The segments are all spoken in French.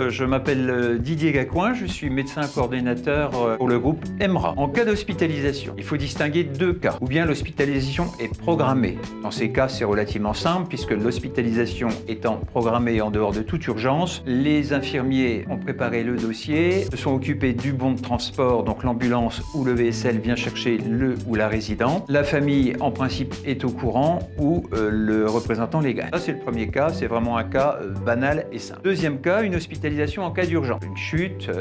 je m'appelle Didier Gacouin, je suis médecin coordinateur pour le groupe EMRA. En cas d'hospitalisation, il faut distinguer deux cas. Ou bien l'hospitalisation est programmée. Dans ces cas, c'est relativement simple puisque l'hospitalisation étant programmée en dehors de toute urgence, les infirmiers ont préparé le dossier, se sont occupés du bon de transport, donc l'ambulance ou le VSL vient chercher le ou la résidente. La famille, en principe, est au courant ou le représentant légal. Ça, c'est le premier cas, c'est vraiment un cas banal et simple. Deuxième cas, une hospitalisation en cas d'urgence. Une chute,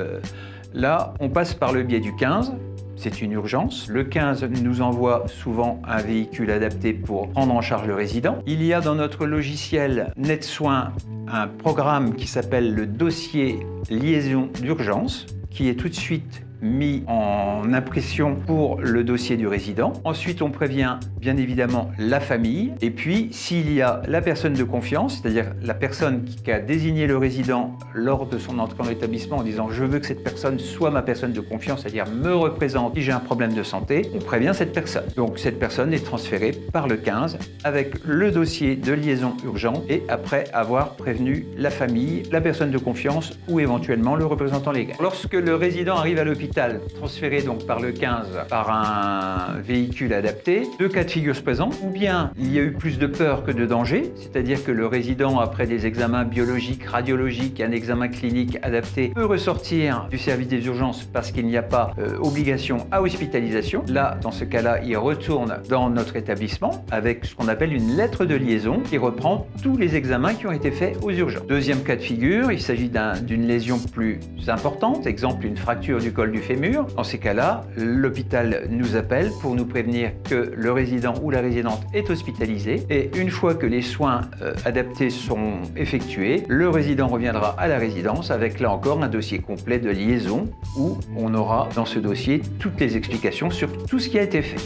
là, on passe par le biais du 15. C'est une urgence. Le 15 nous envoie souvent un véhicule adapté pour prendre en charge le résident. Il y a dans notre logiciel NetSoin un programme qui s'appelle le dossier liaison d'urgence, qui est tout de suite mis en impression pour le dossier du résident. Ensuite, on prévient bien évidemment la famille. Et puis, s'il y a la personne de confiance, c'est-à-dire la personne qui a désigné le résident lors de son entrée en établissement en disant « je veux que cette personne soit ma personne de confiance », c'est-à-dire me représente si j'ai un problème de santé, on prévient cette personne. Donc, cette personne est transférée par le 15 avec le dossier de liaison urgente et après avoir prévenu la famille, la personne de confiance ou éventuellement le représentant légal. Lorsque le résident arrive à l'hôpital, transféré donc par le 15 par un véhicule adapté, deux cas de figure se présentent. Ou bien il y a eu plus de peur que de danger, c'est-à-dire que le résident, après des examens biologiques, radiologiques, un examen clinique adapté, peut ressortir du service des urgences parce qu'il n'y a pas obligation à hospitalisation. Là, dans ce cas-là, il retourne dans notre établissement avec ce qu'on appelle une lettre de liaison qui reprend tous les examens qui ont été faits aux urgences. Deuxième cas de figure, il s'agit d'une lésion plus importante, exemple une fracture du col du fémur. Dans ces cas-là, l'hôpital nous appelle pour nous prévenir que le résident ou la résidente est hospitalisé et une fois que les soins adaptés sont effectués, le résident reviendra à la résidence avec là encore un dossier complet de liaison où on aura dans ce dossier toutes les explications sur tout ce qui a été fait.